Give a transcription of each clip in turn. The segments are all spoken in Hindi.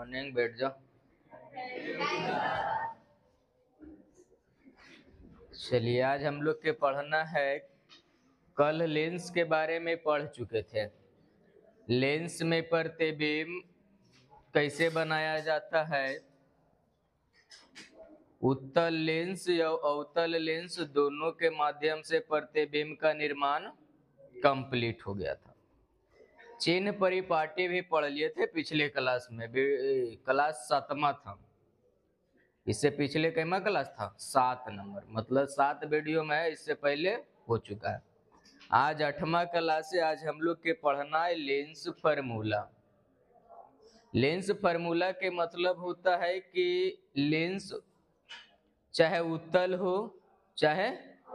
मॉर्निंग, बैठ जाओ। चलिए, आज हम लोग के पढ़ना है, कल लेंस के बारे में पढ़ चुके थे। लेंस में प्रतिबिंब कैसे बनाया जाता है, उत्तल लेंस या अवतल लेंस दोनों के माध्यम से प्रतिबिंब का निर्माण कंप्लीट हो गया था। चिन्ह परिपाटी भी पढ़ लिए थे पिछले क्लास में, क्लास 7वां था। इससे पिछले कैमा क्लास था 7 नंबर, मतलब 7 वीडियो में है, इससे पहले हो चुका है। आज 8वां क्लास है। आज हम लोग के पढ़ना है लेंस फार्मूला। लेंस फार्मूला के मतलब होता है कि लेंस चाहे उत्तल हो चाहे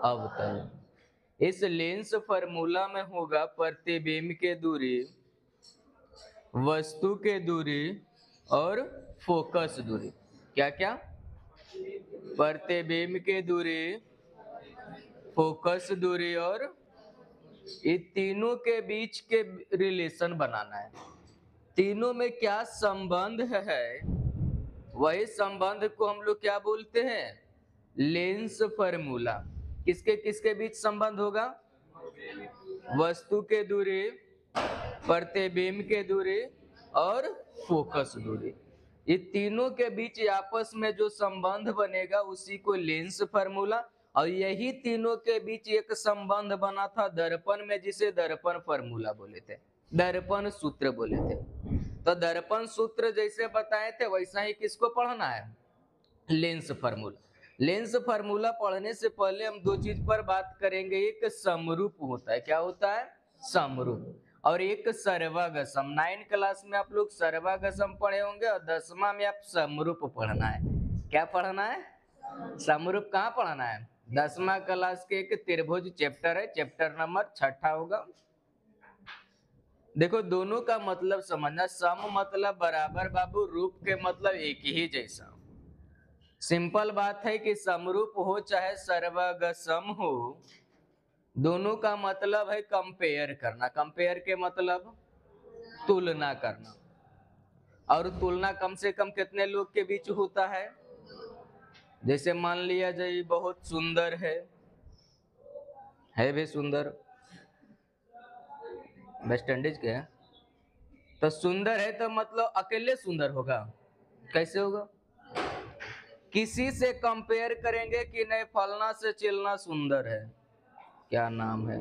अवतल, इस लेंस फार्मूला में होगा प्रतिबिंब के दूरी, वस्तु के दूरी और फोकस दूरी। क्या क्या? प्रतिबिंब के दूरी, फोकस दूरी और ये तीनों के बीच के रिलेशन बनाना है। तीनों में क्या संबंध है, वही संबंध को हम लोग क्या बोलते हैं? Lens formula. किसके किसके बीच संबंध होगा? वस्तु के दूरी, प्रतिबिंब के दूरी और फोकस दूरी। ये तीनों के बीच आपस में जो संबंध बनेगा उसी को लेंस फार्मूला। और यही तीनों के बीच एक संबंध बना था दर्पण में, जिसे दर्पण फार्मूला बोले थे, दर्पण सूत्र बोले थे। तो दर्पण सूत्र जैसे बताए थे वैसा ही किसको पढ़ना है? Lens formula. लेंस फार्मूला पढ़ने से पहले हम दो चीज पर बात करेंगे। एक समरूप होता है, क्या होता है? समरूप। और एक सर्वागसम। 9 क्लास में आप लोग सर्वागसम पढ़े होंगे और 10वां में आप समरूप पढ़ना है। क्या पढ़ना है? समरूप। कहाँ पढ़ना है? 10वां क्लास के एक त्रिभुज चैप्टर है, चैप्टर नंबर 6 होगा। देखो, दोनों का मतलब समझना। सम मतलब बराबर बाबू, रूप के मतलब एक ही जैसा। सिंपल बात है कि समरूप हो चाहे सर्वगसम हो, दोनों का मतलब है कंपेयर करना। कंपेयर के मतलब तुलना करना। और तुलना कम से कम कितने लोग के बीच होता है? जैसे मान लिया जाए बहुत सुंदर है भी सुंदर, वेस्ट इंडीज के है, तो सुंदर है तो मतलब अकेले सुंदर होगा? कैसे होगा? किसी से कंपेयर करेंगे कि नहीं, फलना से चिलना सुंदर है, क्या नाम है,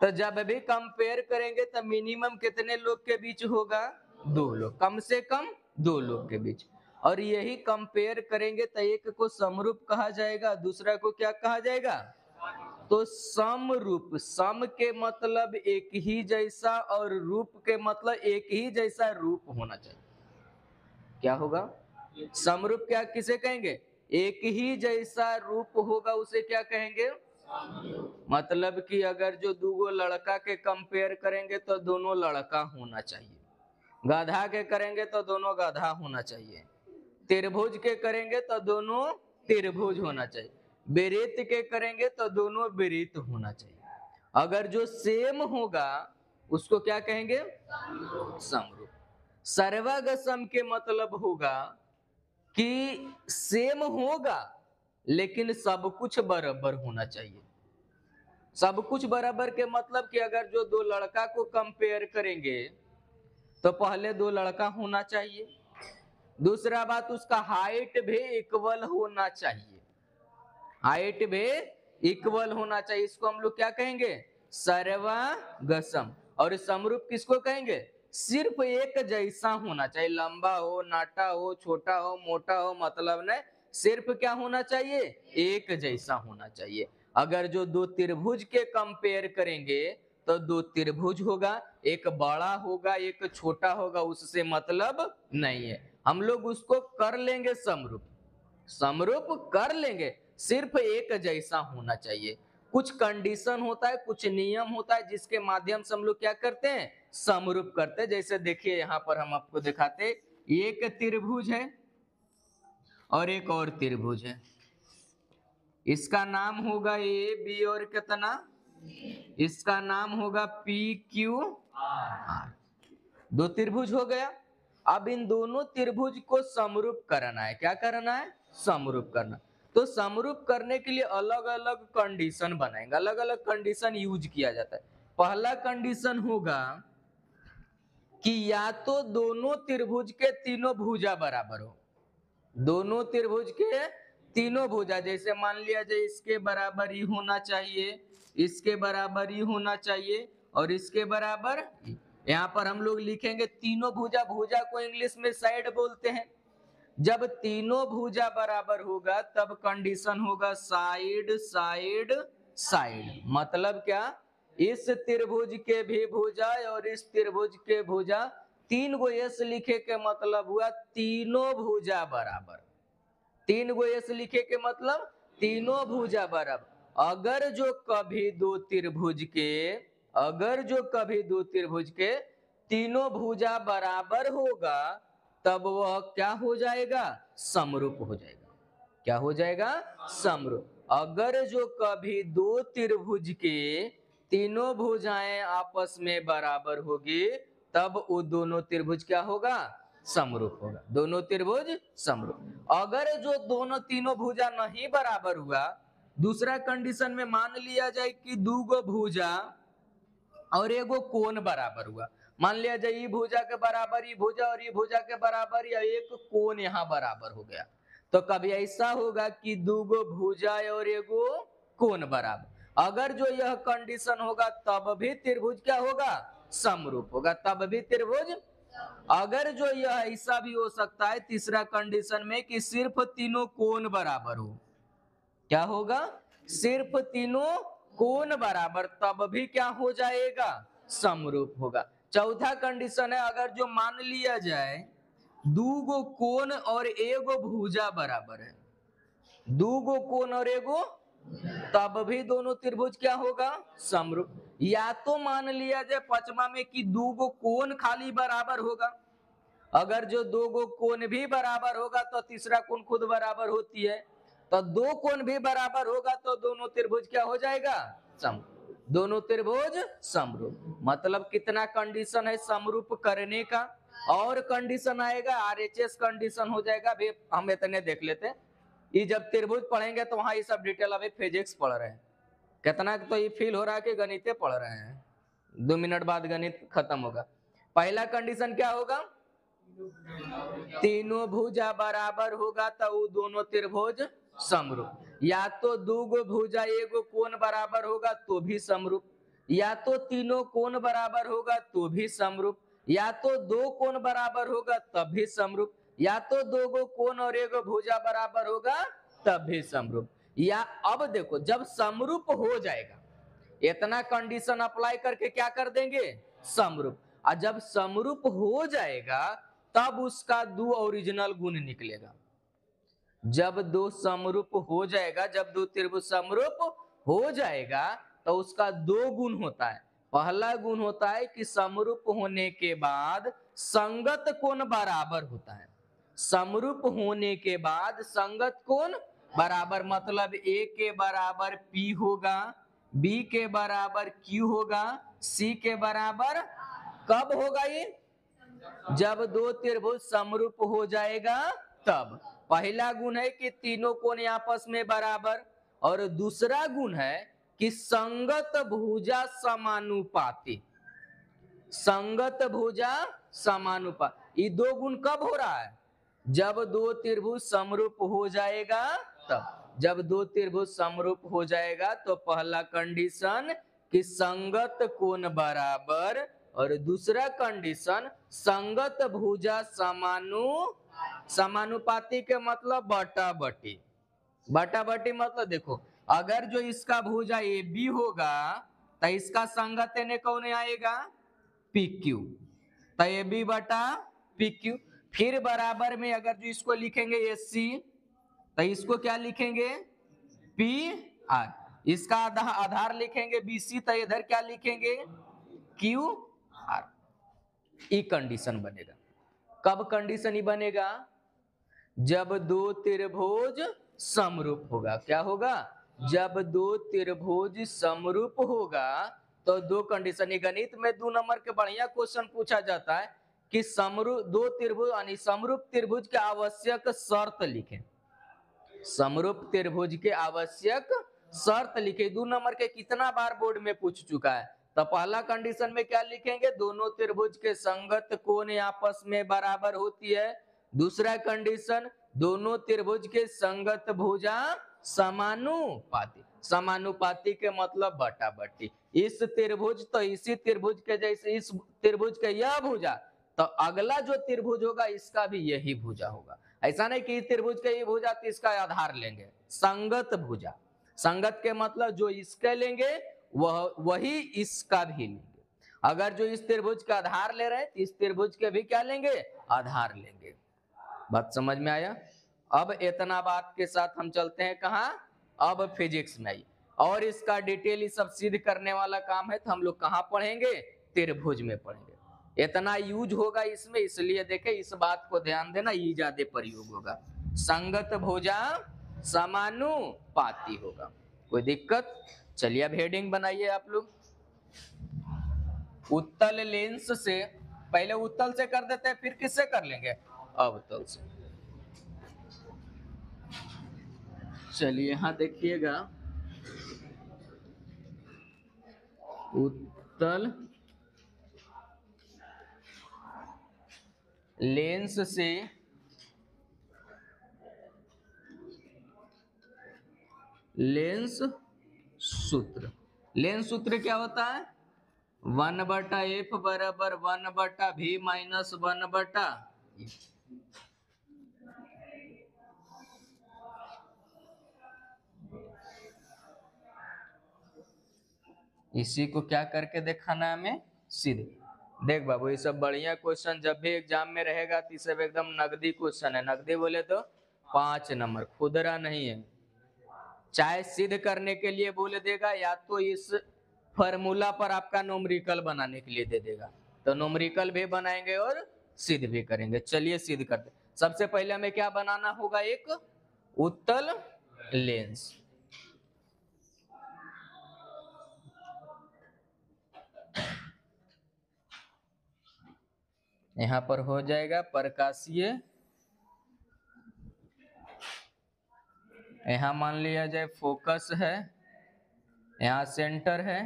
तो जब भी कंपेयर करेंगे तो मिनिमम कितने लोग के बीच होगा? 2 लोग, कम से कम 2 लोग के बीच। और यही कंपेयर करेंगे तो एक को समरूप कहा जाएगा, दूसरा को क्या कहा जाएगा? तो समरूप। सम के मतलब एक ही जैसा और रूप के मतलब एक ही जैसा रूप होना चाहिए। क्या होगा? समरूप। क्या किसे कहेंगे? एक ही जैसा रूप होगा उसे क्या कहेंगे? मतलब कि अगर जो 2 लड़का के कंपेयर करेंगे तो दोनों लड़का होना चाहिए, गधा के करेंगे तो दोनों गधा होना चाहिए, त्रिभुज के करेंगे तो दोनों त्रिभुज होना चाहिए, विरित के करेंगे तो दोनों विरित होना चाहिए। अगर जो सेम होगा उसको क्या कहेंगे? समरूप। सर्वागसम के मतलब होगा कि सेम होगा लेकिन सब कुछ बराबर होना चाहिए। सब कुछ बराबर के मतलब कि अगर जो 2 लड़का को कंपेयर करेंगे तो पहले 2 लड़का होना चाहिए, दूसरा बात उसका हाइट भी इक्वल होना चाहिए, हाइट भी इक्वल होना चाहिए। इसको हम लोग क्या कहेंगे? सर्वागसम। और समरूप किसको कहेंगे? सिर्फ एक जैसा होना चाहिए, लंबा हो, नाटा हो, छोटा हो, मोटा हो, मतलब नहीं, सिर्फ क्या होना चाहिए? एक जैसा होना चाहिए। अगर जो 2 त्रिभुज के कंपेयर करेंगे तो 2 त्रिभुज होगा, एक बड़ा होगा एक छोटा होगा, उससे मतलब नहीं है। हम लोग उसको कर लेंगे समरूप, समरूप कर लेंगे, सिर्फ एक जैसा होना चाहिए। कुछ कंडीशन होता है, कुछ नियम होता है जिसके माध्यम से हम लोग क्या करते हैं? समरूप करते हैं। जैसे देखिए यहाँ पर हम आपको दिखाते, एक त्रिभुज है और एक और त्रिभुज है, इसका नाम होगा ए बी और कितना, इसका नाम होगा पी क्यू आर। 2 त्रिभुज हो गया। अब इन दोनों त्रिभुज को समरूप करना है। क्या करना है? समरूप करना। तो समरूप करने के लिए अलग अलग कंडीशन बनाएंगे, अलग अलग कंडीशन यूज किया जाता है। पहला कंडीशन होगा कि या तो दोनों त्रिभुज के तीनों भुजा बराबर हो, दोनों त्रिभुज के तीनों भुजा, जैसे मान लिया जाए इसके बराबर ही होना चाहिए, इसके बराबर ही होना चाहिए और इसके बराबर। यहाँ पर हम लोग लिखेंगे तीनों भुजा, भुजा को इंग्लिश में साइड बोलते हैं। जब तीनों भुजा बराबर होगा तब कंडीशन होगा साइड साइड साइड। मतलब क्या? इस त्रिभुज के भी भुजा और इस त्रिभुज के भुजा, तीन गो एस लिखे के मतलब हुआ तीनों भुजा बराबर। तीन गो एस लिखे के मतलब तीनों भुजा बराबर। अगर जो कभी दो त्रिभुज के, अगर जो कभी दो त्रिभुज के तीनों भुजा बराबर होगा तब वह क्या हो जाएगा? समरूप हो जाएगा। क्या हो जाएगा? समरूप। अगर जो कभी दो त्रिभुज के तीनों भुजाएं आपस में बराबर होगी तब वो दोनों त्रिभुज क्या होगा? समरूप होगा। दोनों त्रिभुज समरूप। अगर जो दोनों तीनों भुजा नहीं बराबर हुआ, दूसरा कंडीशन में मान लिया जाए कि दो गो भुजा और एगो कोण बराबर हुआ। मान लिया जाए ये भुजा के बराबर ये भुजा और ये भुजा के बराबर या एक कोण यहाँ बराबर हो गया, तो कभी ऐसा होगा कि दो गो भुजा और एगो कोण बराबर। अगर जो यह कंडीशन होगा तब भी त्रिभुज क्या होगा? समरूप होगा, तब भी त्रिभुज। अगर जो यह ऐसा भी हो सकता है तीसरा कंडीशन में कि सिर्फ तीनों कोण बराबर हो, क्या होगा? सिर्फ तीनों कोण बराबर, तब भी क्या हो जाएगा? समरूप होगा। चौथा कंडीशन है अगर जो मान लिया जाए दो गो कोण और एगो भुजा बराबर है, दो गो कोण और एगो, तब भी दोनों त्रिभुज क्या होगा? समरूप। या तो मान लिया जाए पांचवा में कि दो गो कोण खाली बराबर होगा। अगर जो दो गो कोण भी बराबर होगा तो तीसरा कोण खुद बराबर होती है, तो दो कोण भी बराबर होगा तो दोनों त्रिभुज क्या हो जाएगा? समरूप। दोनों त्रिभुज समरूप। मतलब कितना कंडीशन है समरूप करने का। और कंडीशन आएगा आरएचएस कंडीशन हो जाएगा। अभी हम इतने देख लेते हैं, ये जब त्रिभुज पढ़ेंगे तो वहां ये सब डिटेल, अभी फिजिक्स पढ़ रहे हैं, कितना तो ये फील हो रहा है कि गणित पढ़ रहे हैं। 2 मिनट बाद गणित खत्म होगा। पहला कंडीशन क्या होगा? तीनों भुजा बराबर होगा तो वो दोनों त्रिभुज समरूप। या तो दो गो भुजा एगो कोण बराबर होगा तो भी समरूप, या तो तीनों कोण बराबर होगा तो भी समरूप, या तो दो कोण बराबर होगा तब भी समरूप, या तो दो गो कोण और एगो भुजा बराबर होगा तब भी समरूप। या अब देखो जब समरूप हो जाएगा, इतना कंडीशन अप्लाई करके क्या कर देंगे? समरूप। और जब समरूप हो जाएगा तब उसका दो ओरिजिनल गुण निकलेगा। जब दो समरूप हो जाएगा, जब दो त्रिभुज समरूप हो जाएगा तो उसका दो गुण होता है। पहला गुण होता है कि समरूप होने के बाद संगत कोण बराबर होता है। समरूप होने के बाद संगत कोण बराबर, मतलब ए के बराबर पी होगा, बी के बराबर क्यू होगा, सी के बराबर। कब होगा ये? जब दो त्रिभुज समरूप हो जाएगा तब। पहला गुण है कि तीनों कोण आपस में बराबर, और दूसरा गुण है कि संगत भुजा समानुपाती। संगत भुजा समानुपात। ये दो गुण कब हो रहा है? जब दो त्रिभुज समरूप हो जाएगा तब। जब दो त्रिभुज समरूप हो जाएगा तो पहला कंडीशन कि संगत कोण बराबर, और दूसरा कंडीशन संगत भुजा समानुपाती के मतलब बटा बटी। बटा बटी मतलब देखो, अगर जो इसका भुजा ए बी होगा तो इसका संगत एने कौन आएगा? P Q. तो ए बी बटा पी क्यू। फिर बराबर में अगर जो इसको लिखेंगे एस सी तो इसको क्या लिखेंगे? P R. इसका आधार लिखेंगे बी सी तो इधर क्या लिखेंगे? Q R. ई कंडीशन बनेगा। कब कंडीशन ही बनेगा? जब दो त्रिभुज समरूप होगा। क्या होगा? जब दो त्रिभुज समरूप होगा तो दो कंडीशन। गणित में 2 नंबर के बढ़िया क्वेश्चन पूछा जाता है कि दो त्रिभुज यानी समरूप त्रिभुज के आवश्यक शर्त लिखें। समरूप त्रिभुज के आवश्यक शर्त लिखे। 2 नंबर के कितना बार बोर्ड में पूछ चुका है। तो पहला कंडीशन में क्या लिखेंगे, दोनों त्रिभुज के संगत कोण आपस में बराबर होती है। दूसरा कंडीशन, दोनों त्रिभुज के संगत भुजा समानुपाती। समानुपाती के मतलब बटा बटी। इस त्रिभुज तो इसी त्रिभुज के जैसे इस त्रिभुज के यह भुजा, तो अगला जो त्रिभुज होगा इसका भी यही भुजा होगा। ऐसा नहीं कि त्रिभुज के ये भुजा तो इसका आधार लेंगे। संगत भुजा, संगत के मतलब जो इसके लेंगे वही इसका भी लेंगे। अगर जो इस त्रिभुज का आधार ले रहे हैं तो इस त्रिभुज के भी क्या लेंगे, आधार लेंगे। बात समझ में आया। अब इतना बात के साथ हम चलते हैं कहाँ, अब फिजिक्स में आई। और इसका डिटेल सब सिद्ध करने वाला काम है तो हम लोग कहाँ पढ़ेंगे, त्रिभुज में पढ़ेंगे। इतना यूज होगा इसमें, इसलिए देखे इस बात को ध्यान देना, ये ज्यादा प्रयोग होगा। संगत भुजा समानुपाती होगा। कोई दिक्कत? चलिए अब हेडिंग बनाइए आप लोग। उत्तल लेंस से, पहले उत्तल से कर देते हैं फिर किससे कर लेंगे, अवतल से। चलिए यहां देखिएगा, उत्तल लेंस से लेंस सूत्र। लेंस सूत्र क्या होता है, 1/f बराबर 1/v माइनस 1/, इसी को क्या करके दिखाना है हमें, सीधे। देख बाबू ये सब बढ़िया क्वेश्चन जब भी एग्जाम में रहेगा तो सब एकदम नगदी क्वेश्चन है। नगदी बोले तो 5 नंबर, खुदरा नहीं है। चाहे सिद्ध करने के लिए बोले देगा या तो इस फॉर्मूला पर आपका न्यूमेरिकल बनाने के लिए दे देगा, तो न्यूमेरिकल भी बनाएंगे और सिद्ध भी करेंगे। चलिए सिद्ध करते। सबसे पहले हमें क्या बनाना होगा, एक उत्तल लेंस। यहां पर हो जाएगा प्रकाशीय, यहां मान लिया जाए फोकस है, यहां सेंटर है,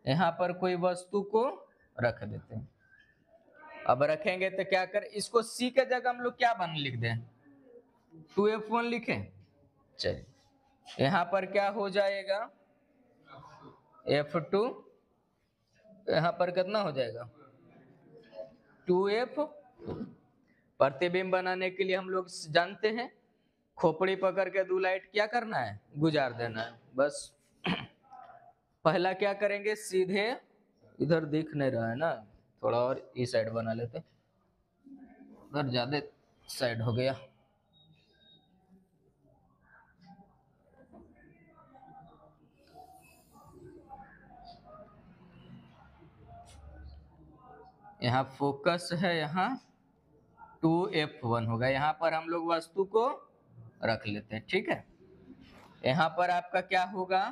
यहां पर कोई वस्तु को रख देते हैं। अब रखेंगे तो क्या कर, इसको सी के जगह हम लोग क्या बन लिख दें, 2f1 लिखें। चलिए यहां पर क्या हो जाएगा, f2, यहां पर कितना हो जाएगा 2f। प्रतिबिंब बनाने के लिए हम लोग जानते हैं, खोपड़ी पकड़ के 2 लाइट क्या करना है, गुजार देना है बस। पहला क्या करेंगे, सीधे, इधर दिख नहीं रहा है ना, थोड़ा और इस साइड बना लेते, उधर ज्यादा साइड हो गया। यहाँ फोकस है, यहाँ 2f1 होगा। यहाँ पर हम लोग वस्तु को रख लेते हैं, ठीक है। यहाँ पर आपका क्या होगा,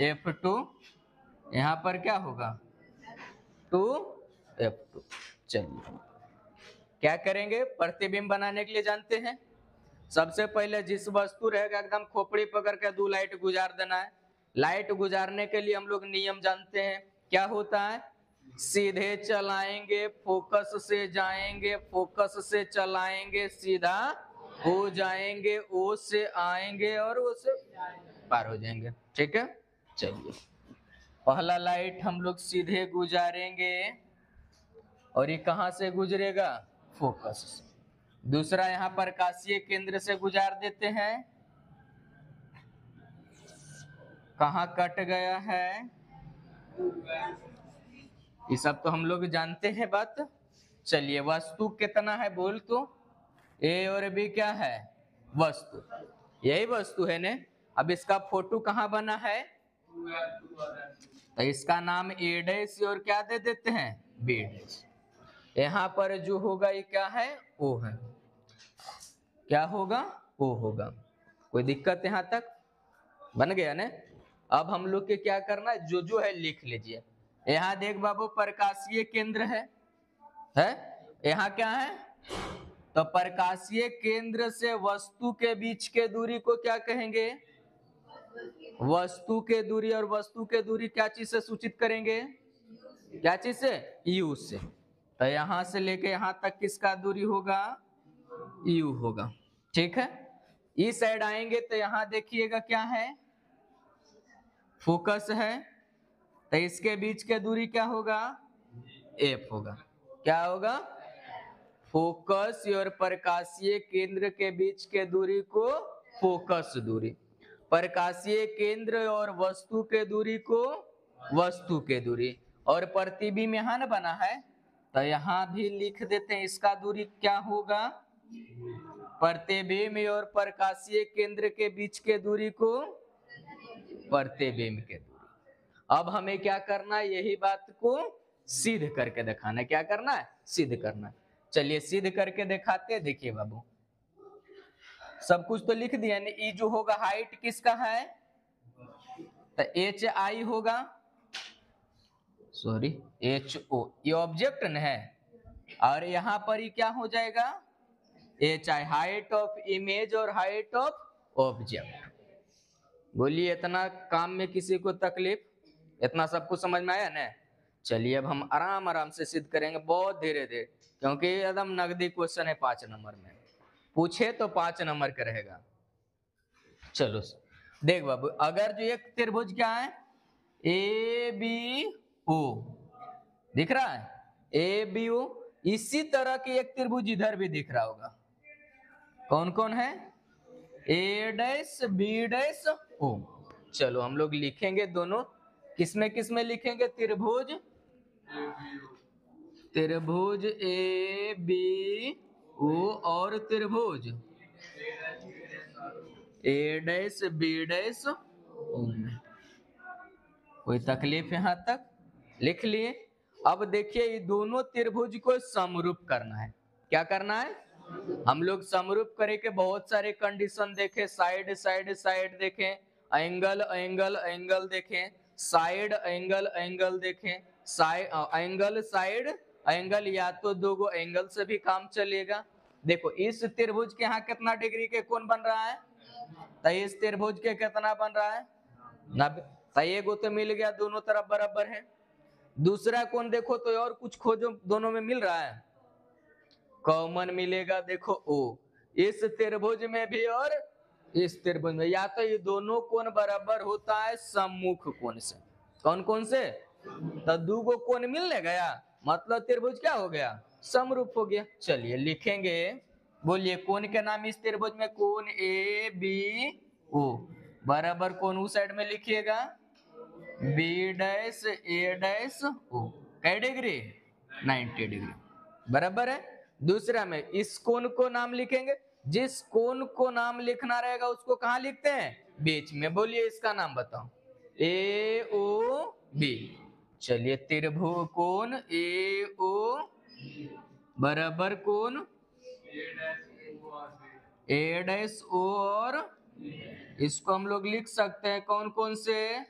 f2, यहाँ पर क्या होगा 2f2। चलिए क्या करेंगे, प्रतिबिंब बनाने के लिए जानते हैं, सबसे पहले जिस वस्तु रहेगा एकदम खोपड़ी पकड़ के 2 लाइट गुजार देना है। लाइट गुजारने के लिए हम लोग नियम जानते हैं, क्या होता है, सीधे चलाएंगे, फोकस से जाएंगे, फोकस से चलाएंगे, सीधा हो जाएंगे, ओ से आएंगे और ओ से पार हो जाएंगे, ठीक है। चलिए पहला लाइट हम लोग सीधे गुजारेंगे और ये कहां से गुजरेगा, फोकस से। दूसरा यहाँ प्रकाशीय केंद्र से गुजार देते हैं, कहां कट गया है, ये सब तो हम लोग जानते हैं बात। चलिए वस्तु कितना है बोल तो, ए और बी क्या है, वस्तु, यही वस्तु है ने। अब इसका फोटो कहाँ बना है, तो इसका नाम ए डैश और क्या दे देते हैं, बी डैश। यहाँ पर जो होगा ये क्या है, ओ है, क्या होगा, ओ होगा। कोई दिक्कत यहाँ तक, बन गया ने। अब हम लोग के क्या करना है, जो है लिख लीजिए। यहाँ देख बाबू प्रकाशीय केंद्र है, है, यहाँ क्या है? तो प्रकाशीय केंद्र से वस्तु के बीच के दूरी को क्या कहेंगे? वस्तु के दूरी। और वस्तु के दूरी क्या चीज से सूचित करेंगे? क्या चीज से? यू से। तो यहां से लेके यहां तक किसका दूरी होगा? यू होगा। ठीक है, इस साइड आएंगे तो यहां देखिएगा क्या है? फोकस है, तो इसके बीच के दूरी क्या होगा? एफ होगा। क्या होगा? फोकस और प्रकाशीय केंद्र के बीच के दूरी को फोकस दूरी, प्रकाशीय केंद्र और वस्तु के दूरी को वस्तु के दूरी। और प्रतिबिंब यहाँ न बना है, तो यहाँ भी लिख देते हैं इसका दूरी क्या होगा? प्रतिबिंब और प्रकाशीय केंद्र के बीच के दूरी को प्रतिबिंब के दूरी। अब हमें क्या करना है? यही बात को सिद्ध करके दिखाना है। क्या करना है? सिद्ध करना है। चलिए सिद्ध करके दिखाते हैं। देखिए बाबू, सब कुछ तो लिख दिया। ई जो होगा हाइट किसका है? तो एच आई होगा, सॉरी एच ओ, ये ऑब्जेक्ट न है। और यहां पर ही क्या हो जाएगा? H I, height of image और हाइट ऑफ ऑब्जेक्ट। बोलिए इतना काम में किसी को तकलीफ? इतना सब कुछ समझ में आया ना? चलिए अब हम आराम आराम से सिद्ध करेंगे, बहुत धीरे धीरे, क्योंकि एकदम नगदी क्वेश्चन है 5 नंबर में। पूछे तो 5 नंबर का रहेगा। चलो देख बाबू, अगर जो एक त्रिभुज क्या है? ए बी ओ, दिख रहा है? A B O. इसी तरह की एक त्रिभुज इधर भी दिख रहा होगा। कौन कौन है? ए डैश बी डैश ओ। चलो हम लोग लिखेंगे दोनों। किसमें किसमें लिखेंगे? त्रिभुज, त्रिभुज ए बी ओ और त्रिभुज ए डैश बी डैश ओ। कोई तकलीफ यहां तक? लिख लिए। अब देखिए ये दोनों त्रिभुज को समरूप करना है। क्या करना है? हम लोग समरूप करे के बहुत सारे कंडीशन देखे, साइड साइड साइड देखें, एंगल एंगल एंगल देखें, साइड एंगल एंगल देखें, साइड एंगल साइड एंगल, या तो दो गो एंगल से भी काम चलेगा। देखो इस त्रिभुज के यहाँ कितना डिग्री के कोण बन रहा है? तो इस त्रिभुज के कितना बन रहा है? 90। तो एगो तो मिल गया, दोनों तरफ बराबर है। दूसरा कोण देखो तो और कुछ खोजो, दोनों में मिल रहा है? कॉमन मिलेगा। देखो ओ, इस त्रिभुज में भी और इस त्रिभुज में, या तो ये दोनों कोण बराबर होता है सम्मुख कोण से। कौन कौन से? तो दो गो कोण मिलने गया, मतलब त्रिभुज क्या हो गया? समरूप हो गया। चलिए लिखेंगे, बोलिए कोण के नाम इस त्रिभुज में? कोण ए बी ओ बराबर कोण उस साइड में लिखिएगा बी डैश ए डैश ओ। कै डिग्री? 90 डिग्री, बराबर है। दूसरा में इस कोण को नाम लिखेंगे। जिस कोण को नाम लिखना रहेगा उसको कहाँ लिखते हैं? बीच में। बोलिए इसका नाम बताओ। ए ओ बी। चलिए त्रिभुज कोण ए ओ बराबर कोण ए डैश ओ, और इसको हम लोग लिख सकते हैं कौन कौन से?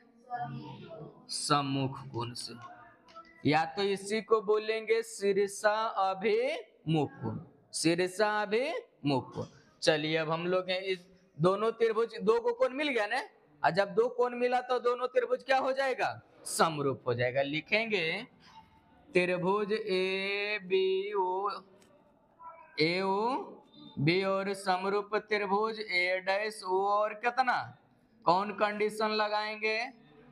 सम्मुख कोण से। या तो इसी को बोलेंगे शीर्षा अभिमुख कोण, शीर्षा अभिमुख कोण। चलिए अब हम लोग हैं इस दोनों त्रिभुज, दो को कोण मिल गया ना। और जब दो कोण मिला तो दोनों त्रिभुज क्या हो जाएगा? समरूप हो जाएगा। लिखेंगे त्रिभुज ए बी ओ बी और समरूप त्रिभुज ए डैश ओ, और कितना? कौन कंडीशन लगाएंगे?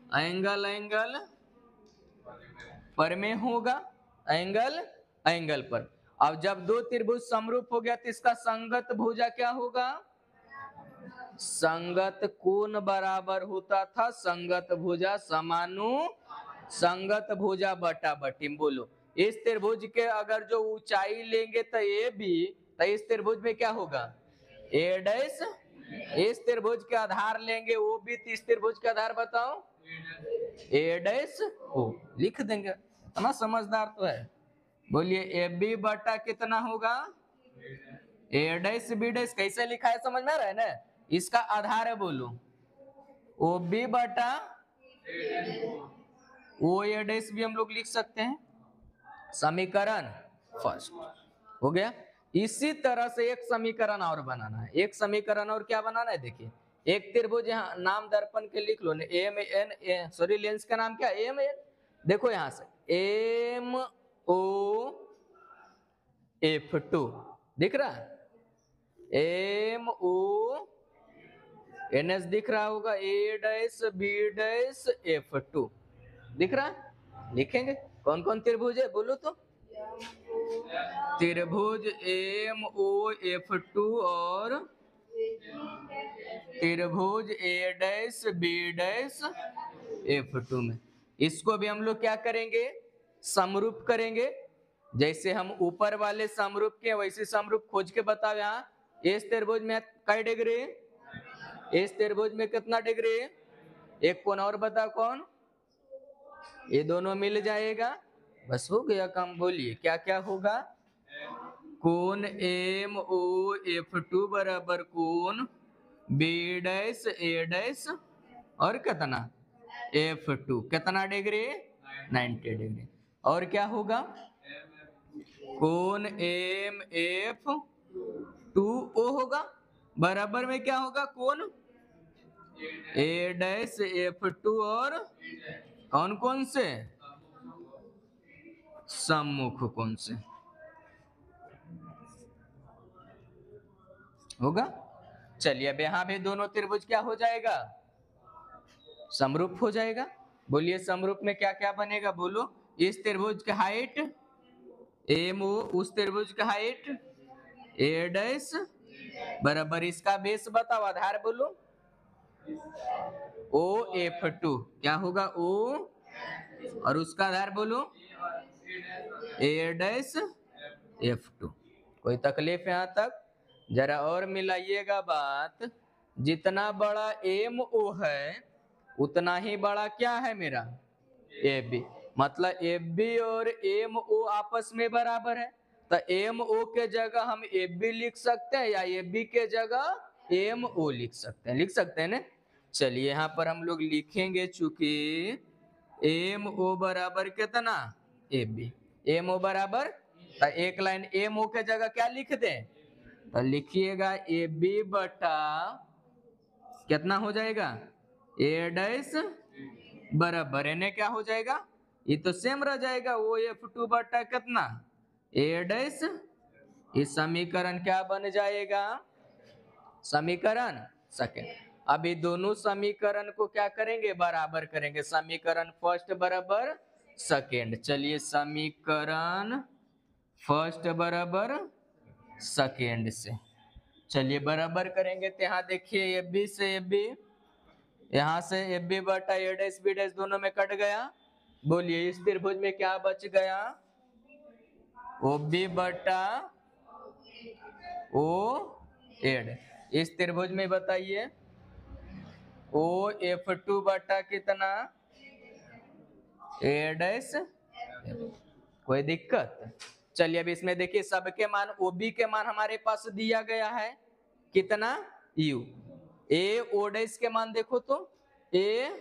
एंगल एंगल पर में होगा, एंगल एंगल पर। अब जब दो त्रिभुज समरूप हो गया तो इसका संगत भुजा क्या होगा? संगत कोण बराबर होता था संगत भुजा समानु संगत भुजा बटा बटी। बोलो इस त्रिभुज के अगर जो ऊंचाई लेंगे तो ए बी, तो इस त्रिभुज में क्या होगा? ए डैश। इस त्रिभुज के आधार लेंगे ओ बी, तो इस त्रिभुज के आधार बताओ ए डैश ओ। लिख देंगे, इतना समझदार तो है। बोलिए ए बी बटा कितना होगा? ए डैश बी डैश। कैसे लिखा है समझ में आ रहा है ना? इसका आधार है, बोलो ओ बी बटा ओ ए डैश भी हम लोग लिख सकते हैं। समीकरण फर्स्ट। हो गया। इसी तरह से एक समीकरण और बनाना है। एक समीकरण और क्या बनाना है, देखिए एक त्रिभुज, यहाँ नाम दर्पण के लिख लो, एम एन, सॉरी लेंस का नाम क्या, एम एन। देखो यहां से एम ओ F2 दिख रहा है, एम ओ एन एस दिख रहा होगा, ए डैश बी डैश F2 दिख रहा है। लिखेंगे कौन कौन त्रिभुज है बोलो तो। त्रिभुज एम ओ F2 और त्रिभुज ए डैश बी डैश F2 में। इसको भी हम लोग क्या करेंगे, समरूप करेंगे। जैसे हम ऊपर वाले समरूप के वैसे समरूप खोज के बताओ। यहाँ इस त्रिभुज में कई डिग्री, इस त्रिभुज में कितना डिग्री, एक कोण और बताओ कौन, ये दोनों मिल जाएगा, बस हो गया काम। बोलिए क्या क्या होगा, कोण एम ओ F2 बराबर कोण बी डैश ए डैश और कितना F2, कितना डिग्री 90 डिग्री। और क्या होगा, कोण एम F2 ओ होगा, बराबर में क्या होगा, कोण ए डैश F2 और कौन कौन से, सम्मुख कोण से होगा। चलिए अब यहां भी दोनों त्रिभुज क्या हो जाएगा, समरूप हो जाएगा। बोलिए समरूप में क्या क्या बनेगा बोलो। इस त्रिभुज की हाइट एम ओ, उस त्रिभुज की हाइट ए डैश बराबर इसका बेस बताओ, आधार बोलो, ओ F2 क्या होगा, ओ और उसका आधार बोलो ए डैश F2। कोई तकलीफ यहां तक, जरा और मिलाइएगा बात। जितना बड़ा एम ओ है उतना ही बड़ा क्या है मेरा ए बी, मतलब ए बी और एम ओ आपस में बराबर है। तो एम ओ के जगह हम ए बी लिख सकते हैं या ए बी के जगह एम ओ लिख सकते हैं, लिख सकते हैं ना। चलिए यहाँ पर हम लोग लिखेंगे, चूंकि एम ओ बराबर कितना ए बी, एम ओ बराबर, तो एक लाइन एम ओ के जगह क्या लिख दें, तो लिखिएगा ए बी बटा कितना हो जाएगा ए डैश बराबर एन क्या हो जाएगा, ये तो सेम रह जाएगा, वो F2 बटा कितना ए डैश। इस समीकरण क्या बन जाएगा, समीकरण सेकंड। अभी दोनों समीकरण को क्या करेंगे, बराबर करेंगे, समीकरण फर्स्ट बराबर सेकंड। चलिए समीकरण फर्स्ट बराबर सेकंड से चलिए बराबर करेंगे। तो यहाँ देखिए ए बी से ए बी, यहाँ से ए बी बटा ए डैश बी डैश दोनों में कट गया। बोलिए इस त्रिभुज में क्या बच गया, ओ बी बटा ओ एड। इस त्रिभुज में बताइए ओ F2 बटा कितना ए डैश, कोई दिक्कत। चलिए अब इसमें देखिए सबके मान, ओ बी के मान हमारे पास दिया गया है कितना u, ए ओ डैश के मान देखो तो ए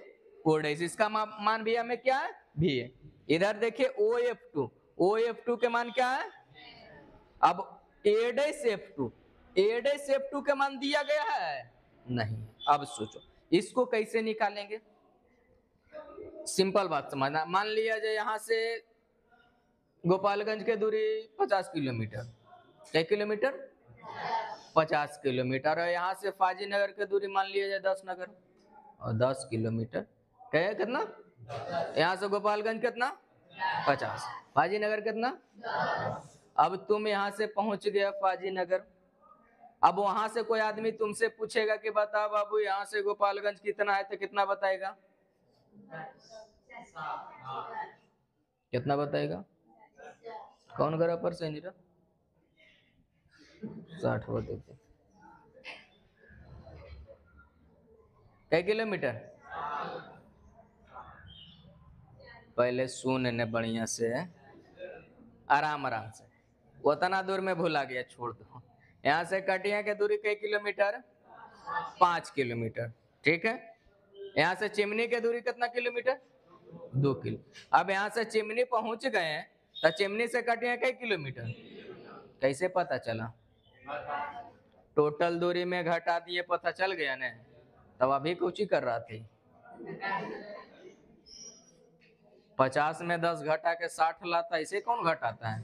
ओ डैश, इसका मान भी हमें क्या है भी है। इधर देखिए ओ F2 के मान क्या है, अब ए डैश F2, ए डैश F2 के मान दिया गया है नहीं। अब सोचो इसको कैसे निकालेंगे, सिंपल बात समझना। मान लिया जाए यहाँ से गोपालगंज के दूरी 50 किलोमीटर, क्या किलोमीटर 50 किलोमीटर, और यहाँ से फाजी नगर के दूरी मान लिया जाए 10 नगर और 10 किलोमीटर, क्या है कितना, यहाँ से गोपालगंज कितना 50, फाजी नगर कितना। अब तुम यहाँ से पहुंच गया फाजी नगर, अब वहां से कोई आदमी तुमसे पूछेगा कि बता बाबू यहाँ से गोपालगंज कितना है, तो कितना बताएगा, कितना बताएगा, कौन करा पर से 60 वो देते, कई किलोमीटर, पहले सुन ने बढ़िया से, आराम आराम से, उतना दूर में भूला गया छोड़ दो। यहाँ से कटिया की दूरी कई किलोमीटर 5 किलोमीटर, ठीक है। यहाँ से चिमनी की दूरी कितना किलोमीटर 2 किलो। अब यहाँ से चिमनी पहुंच गए तो चिमनी से कटिया कई किलोमीटर, कैसे पता चला? टोटल दूरी में घटा दिए, पता चल गया ना। तब अभी कुछ ही कर रहा थी। 50 में 10 घटा के 60 लाता, ऐसे कौन घटाता है?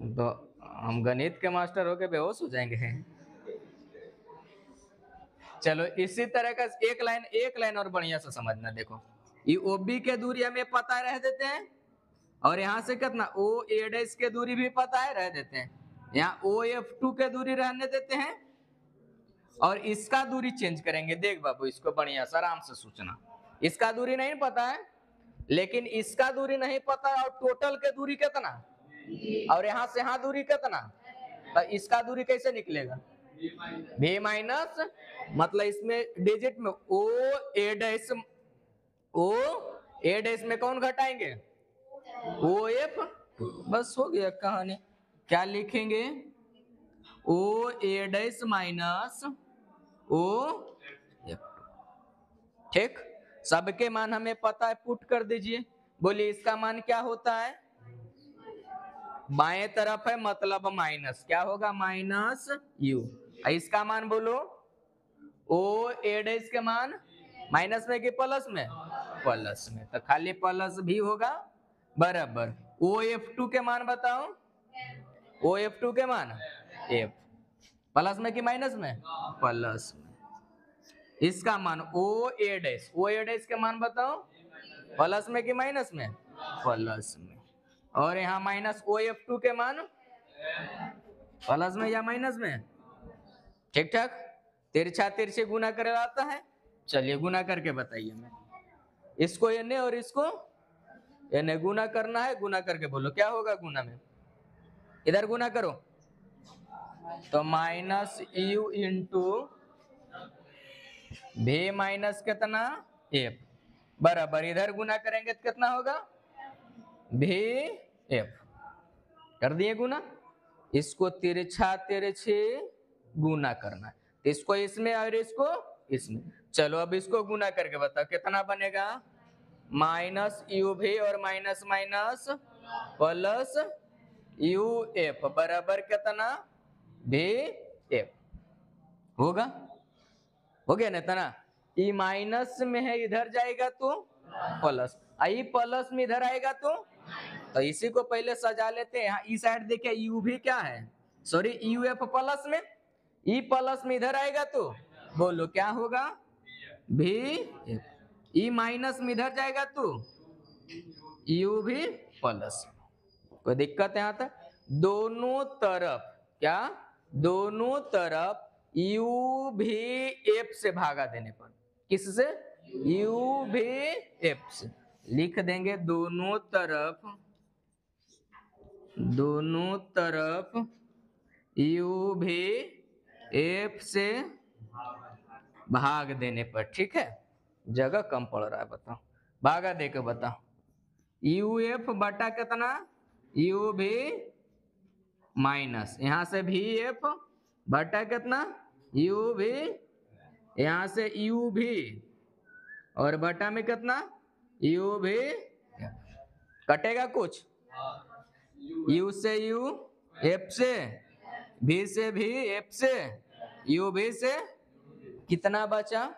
तो हम गणित के मास्टर होके बेहोश हो जाएंगे। चलो इसी तरह का एक लाइन और बढ़िया से समझना। देखो ये ओबी के दूरी हमें पता रह देते हैं, और यहाँ से कितना ओ ए डैश के दूरी भी पता है, रह देते हैं। यहाँ ओ एफ टू के दूरी रहने देते हैं, और इसका दूरी चेंज करेंगे। देख बाबू, इसको बढ़िया से आराम से सोचना। इसका दूरी नहीं पता है, लेकिन इसका दूरी नहीं पता, और टोटल के दूरी कितना, और यहाँ से यहाँ दूरी कितना, तो इसका दूरी कैसे निकलेगा? v माइनस, मतलब इसमें डिजिट में ओ ए डैश में कौन घटाएंगे? O F. बस हो गया कहानी। क्या लिखेंगे? O A dash minus O F. ठीक, सबके मान हमें पता है, पुट कर दीजिए। बोलिए इसका मान क्या होता है? बाएं तरफ है मतलब माइनस, क्या होगा? Minus you. इसका मान बोलो, ओ ए डैश के मान माइनस में कि प्लस में? प्लस में, तो खाली प्लस भी होगा बराबर। ओ एफ टू के मान बताओ, ओ एफ टू के मान एफ, प्लस में कि माइनस में? प्लस में। इसका मान ओ ए डैश के मान बताओ, प्लस में कि माइनस में? प्लस में। और यहाँ माइनस ओ एफ टू के मान प्लस में या माइनस में? ठीक ठाक। तिरछा तिरछे गुना कर आता है, चलिए गुना करके बताइए। मैं इसको एन और इसको एन गुना करना है, गुना करके बोलो क्या होगा गुना में? इधर गुना करो तो माइनस यू इंटू भी माइनस कितना एफ, बराबर इधर गुना करेंगे तो कितना होगा? भी एफ। कर दिए गुना। इसको तिरछा तिरछे गुना करना है, इसको इसमें और इसको इसमें। चलो अब इसको गुना करके बताओ कितना बनेगा? माइनस यू भी और minus minus plus U F बराबर कितना? भी एफ। होगा, हो गया ना तना? ई माइनस में है, इधर जाएगा तो प्लस, आई प्लस में इधर आएगा तो इसी को पहले सजा लेते हैं। इस साइड देखिए यू भी क्या है, सॉरी यू एफ प्लस में, ई प्लस में इधर आएगा तो बोलो क्या होगा? भी एफ। ई माइनस में इधर जाएगा तो यू भी प्लस। कोई दिक्कत है यहाँ तक? दोनों तरफ क्या, दोनों तरफ यू भी एफ से भागा देने पर, किससे? यू भी एफ से। लिख देंगे दोनों तरफ यू भी एफ से भाग देने पर। ठीक है, जगह कम पड़ रहा है, बताओ भागा दे के बताओ। यू एफ बटा कितना? यू भी माइनस यहां से भी एफ बटा कितना? यू भी, यहां से यू भी और बटा में कितना? यू भी। कटेगा कुछ? यू से यू, एफ से भी, एफ से यू भी से, कितना बचा?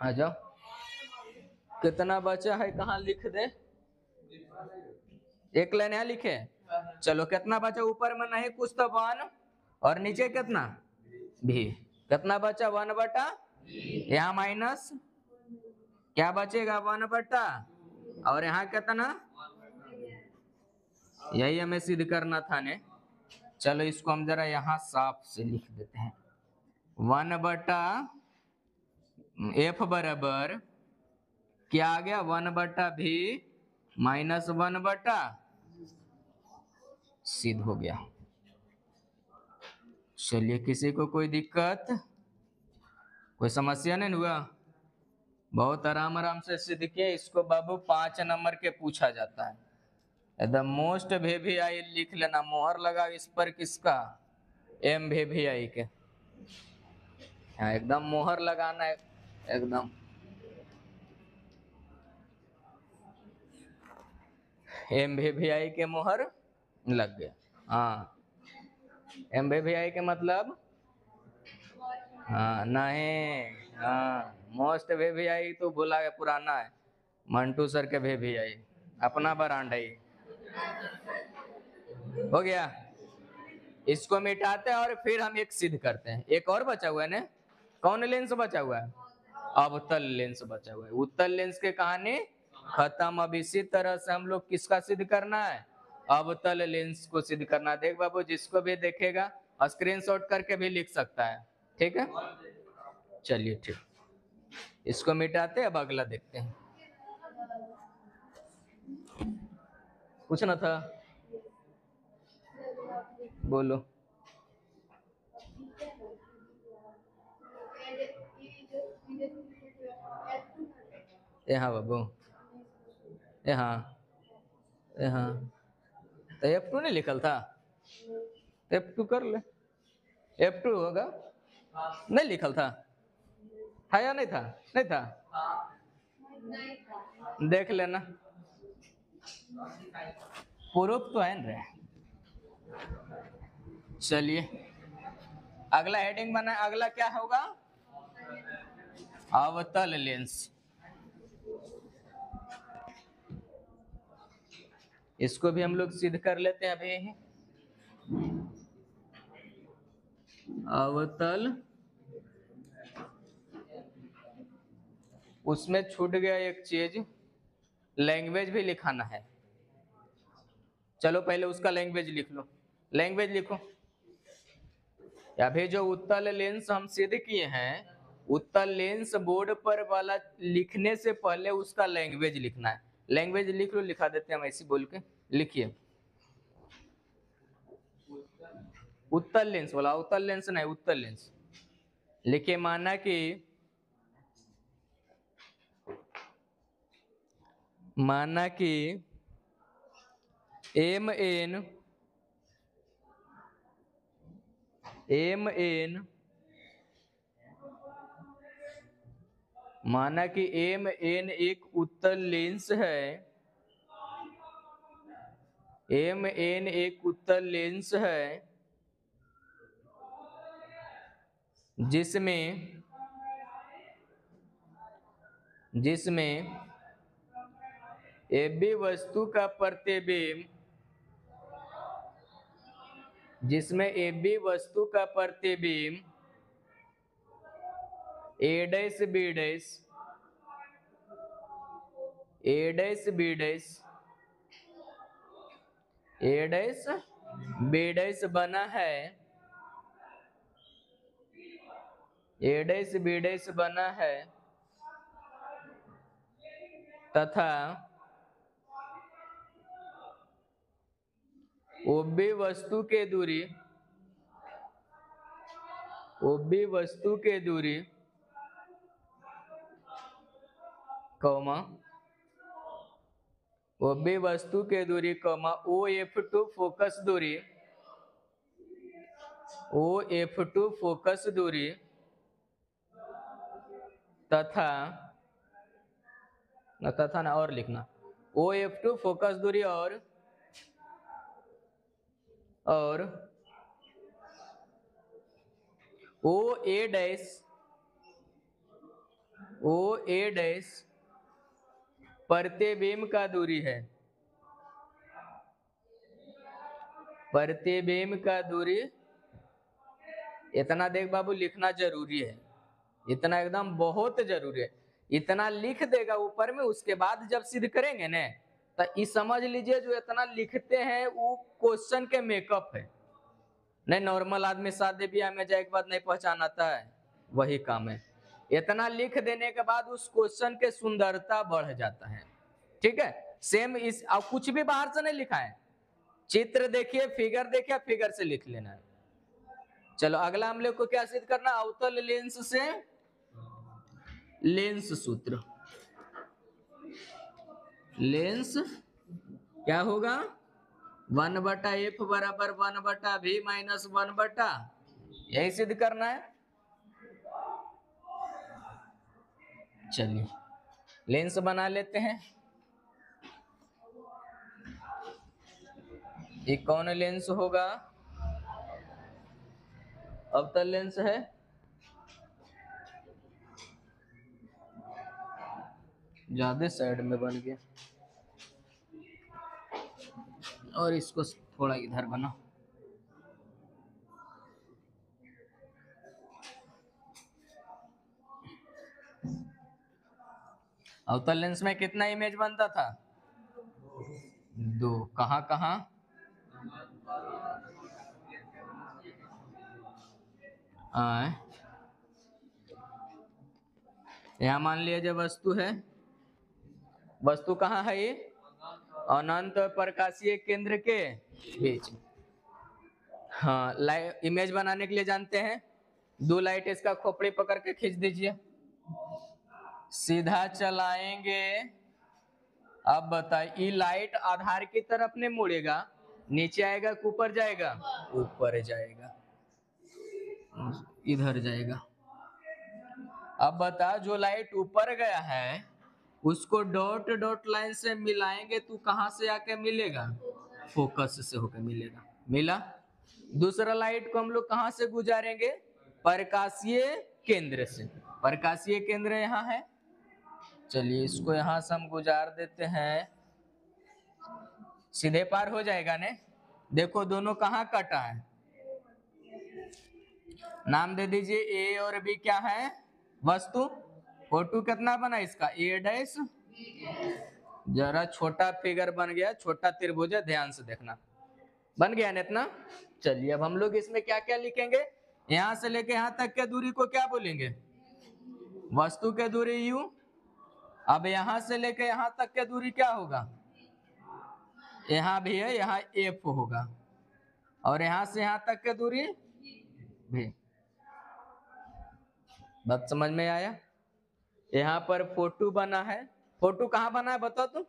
आ जाओ, कितना बचा है कहाँ लिख दे? एक लाइन यहाँ लिखे। चलो कितना बचा? ऊपर में नहीं कुछ तो वन, और नीचे कितना? भी। कितना बचा? 1 बटा, यहाँ माइनस क्या बचेगा? 1 बटा, और यहाँ कितना? यही हमें सिद्ध करना था ने। चलो इसको हम जरा यहाँ साफ से लिख देते हैं। 1 बटा एफ बराबर क्या आ गया? 1 बटा भी माइनस 1 बटा, सिद्ध हो गया। चलिए किसी को कोई दिक्कत, कोई समस्या नहीं हुआ? बहुत आराम आराम से सिद्ध किए। इसको बाबू 5 नंबर के पूछा जाता है। द मोस्ट VVI लिख लेना, मोहर लगा इस पर किसका? M VVI के। हाँ एकदम मोहर लगाना है एकदम। MVVI के मोहर लग गया। हाँ, MVVI के मतलब हाँ नहीं, हाँ मोस्ट VVI तो बोला है, पुराना है, मंटू सर के VVI अपना ब्रांड है ये। हो गया, इसको मिटाते हैं और फिर हम एक सिद्ध करते हैं। एक और बचा हुआ है ना, कौन लेंस बचा हुआ है? अवतल लेंस बचा हुआ है। उत्तल लेंस के कहानी खत्म। अब इसी तरह से हम लोग किसका सिद्ध करना है? अवतल लेंस को सिद्ध करना है। देख बाबू, जिसको भी देखेगा स्क्रीनशॉट करके भी लिख सकता है, ठीक है? चलिए ठीक, इसको मिटाते हैं, अब अगला देखते हैं। पूछना था, बोलो। ए हाँ बाबू, ए हाँ, ए हाँ, तो F2 नहीं लिखल था? F2 कर ले, F2 होगा, नहीं लिखल था? था या नहीं था? नहीं था, देख लेना, प्रूफ तो है ना। चलिए अगला हेडिंग बना, अगला क्या होगा? अवतल लेंस। इसको भी हम लोग सिद्ध कर लेते हैं अभी। अवतल, उसमें छूट गया एक चीज, लैंग्वेज भी लिखाना है। चलो पहले उसका लैंग्वेज लिख लो, लैंग्वेज लिखो। अभी जो उत्तल लेंस हम सिद्ध किए हैं, उत्तल लेंस बोर्ड पर वाला लिखने से पहले उसका लैंग्वेज लिखना है। लैंग्वेज लिख लो, लिखा देते हैं हम ऐसे बोल के, लिखिए। उत्तल लेंस बोला, उत्तल लेंस नहीं, उत्तल लेंस लिखिए। माना कि MN माना कि MN एक उत्तल लेंस है, MN एक उत्तल लेंस है जिसमें AB वस्तु का प्रतिबिंब, जिसमें AB वस्तु का प्रतिबिंब A' B' बना है, A' बना है, तथा OB वस्तु के दूरी कॉमा OB वस्तु के दूरी कॉमा OF2 फोकस दूरी, OF2 फोकस दूरी तथा ना और लिखना, OF2 फोकस दूरी और OA' प्रतिबिंब का दूरी है। प्रतिबिंब का दूरी इतना देख बाबू, लिखना जरूरी है, इतना एकदम बहुत जरूरी है। इतना लिख देगा ऊपर में, उसके बाद जब सिद्ध करेंगे ना, तो ये समझ लीजिए जो इतना लिखते हैं वो क्वेश्चन के मेकअप है। नहीं नॉर्मल आदमी शादी ब्याह में जाए के बाद नहीं पहचान आता है, वही काम है। इतना लिख देने के बाद उस क्वेश्चन के सुंदरता बढ़ जाता है, ठीक है? सेम इस, अब कुछ भी बाहर से नहीं लिखा है, चित्र देखिए, फिगर देखिए, फिगर से लिख लेना है। चलो अगला हम लोग को क्या सिद्ध करना? अवतल लेंस से लेंस सूत्र। लेंस क्या होगा? 1/f बराबर 1/v माइनस 1/, यही सिद्ध करना है। चलिए लेंस बना लेते हैं। ये कौन लेंस होगा? अवतल लेंस है। ज्यादा साइड में बन गया, और इसको थोड़ा इधर बना। अवतल लेंस में कितना इमेज बनता था? 2। कहाँ कहाँ? यहाँ मान लिया जो वस्तु है, वस्तु कहाँ है ये? अनंत और प्रकाशीय केंद्र के बीच। हाँ, इमेज बनाने के लिए जानते हैं, 2 लाइट इसका खोपड़ी पकड़ के खींच दीजिए, सीधा चलाएंगे। अब बताइए, ये लाइट आधार की तरफ नहीं मुड़ेगा, नीचे आएगा कि ऊपर जाएगा? ऊपर जाएगा, इधर जाएगा। अब बता, जो लाइट ऊपर गया है उसको डॉट डॉट लाइन से मिलाएंगे तो कहां से आके मिलेगा? फोकस से होकर मिलेगा। मिला। दूसरा लाइट को हम लोग कहां से गुजारेंगे? प्रकाशीय केंद्र से। प्रकाशीय केंद्र यहाँ है, चलिए इसको यहां से हम गुजार देते हैं, सीधे पार हो जाएगा ने। देखो दोनों कहाँ कटा है, नाम दे दीजिए। ए और बी क्या है? वस्तु। फोटो कितना बना इसका? ए डैश। जरा छोटा फिगर बन गया, छोटा त्रिभुज है, ध्यान से देखना, बन गया ना इतना। चलिए अब हम लोग इसमें क्या क्या लिखेंगे? यहां से लेके यहां तक के दूरी को क्या बोलेंगे? वस्तु के दूरी यू। अब यहां से लेके यहां तक के दूरी क्या होगा? यहां भी है, यहाँ एफ होगा। और यहां से यहां तक के दूरी भी। बात समझ में आया? यहाँ पर फोटो बना है, फोटो कहाँ बना है बताओ तुम?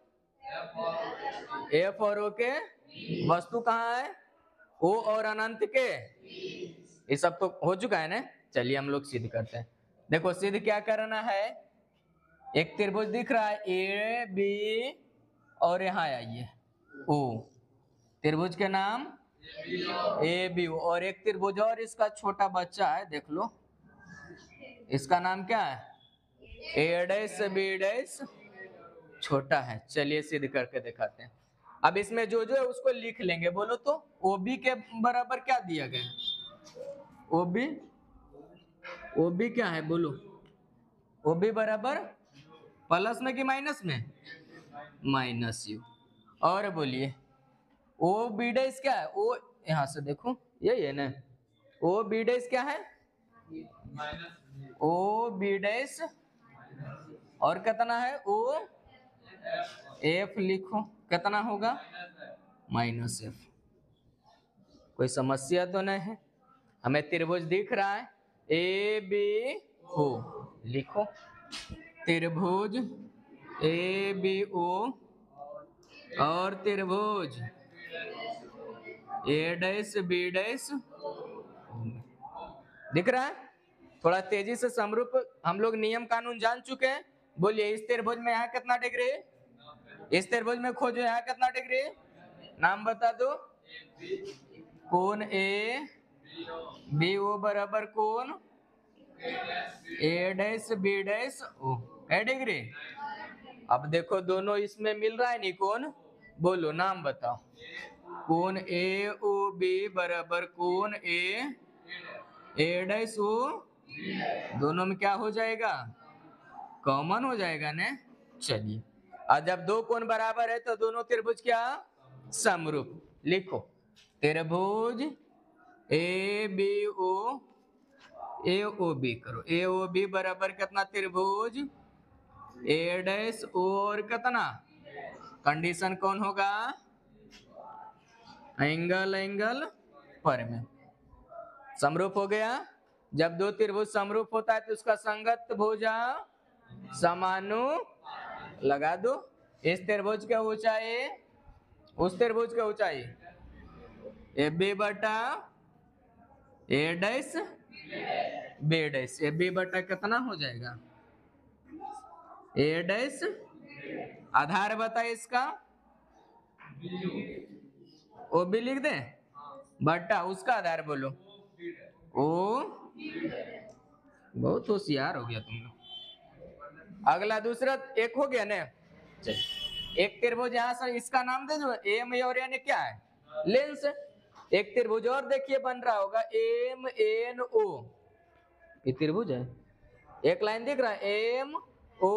एफ और ओ के। वस्तु कहाँ है? ओ और अनंत के। ये सब तो हो चुका है ना। चलिए हम लोग सिद्ध करते हैं। देखो सिद्ध क्या करना है, एक त्रिभुज दिख रहा है ए बी, और यहाँ आइए ओ, त्रिभुज के नाम ए बी। और एक त्रिभुज और इसका छोटा बच्चा है, देख लो, इसका नाम क्या है? ए डैश बी डैश, छोटा है। चलिए सिद्ध करके दिखाते हैं। अब इसमें जो जो है उसको लिख लेंगे। बोलो तो ओबी के बराबर क्या दिया गया? ओबी, ओबी क्या है बोलो? ओबी बराबर प्लस में कि माइनस में? Minus you. और बोलिए ओ बी डैश क्या है? ओ, यहां से देखो यही है ना। ओ बी डैश क्या है? ओ बी डैश, और कितना है? ओ एफ लिखो, कितना होगा? Minus F. कोई समस्या तो नहीं है? हमें त्रिभुज दिख रहा है ए बी ओ, लिखो त्रिभुज ए बी ओ और त्रिभुज ए डैश बी डैश। दिख रहा है? थोड़ा तेजी से समरूप हम लोग नियम कानून जान चुके हैं। बोलिए इस त्रिभुज में यहाँ कितना डिग्री? इस त्रिभुज में खोजो यहाँ कितना डिग्री? नाम बता दो। कोण ए बी ओ बराबर कोण ए डैश बी डैश ओ, है डिग्री। अब देखो दोनों इसमें मिल रहा है नहीं कोण, बोलो नाम बताओ। कोण ए ओ बी बराबर कोण ए डैश ओ, दोनों में क्या हो जाएगा? कॉमन हो जाएगा ने। चलिए, और जब दो कोण बराबर है तो दोनों त्रिभुज क्या? समरूप। लिखो त्रिभुज ए बी ओ, ए ओ बी करो, ए ओ बी बराबर कितना? त्रिभुज ए डैश और कितना? कंडीशन कौन होगा? एंगल एंगल पर में। समरूप हो गया। जब दो त्रिभुज समरूप होता है तो उसका संगत भुजा समानु लगा दो। इस त्रिभुज की ऊंचाई उस त्रिभुज की ऊंचाई ए बी बटा A dash B dash. A B बटा कितना हो जाएगा? ए डैश। आधार बताए इसका ओ बी लिख दें, बट्टा उसका आधार बोलो ओ। बहुत होशियार हो गया तुम लोग। अगला दूसरा एक हो गया ना। चल एक त्रिभुज यहाँ से इसका नाम दे दो एम और एन क्या है, लेंस। एक त्रिभुज और देखिए बन रहा होगा एम एन ओ, ये त्रिभुज है। एक लाइन दिख रहा है एम ओ,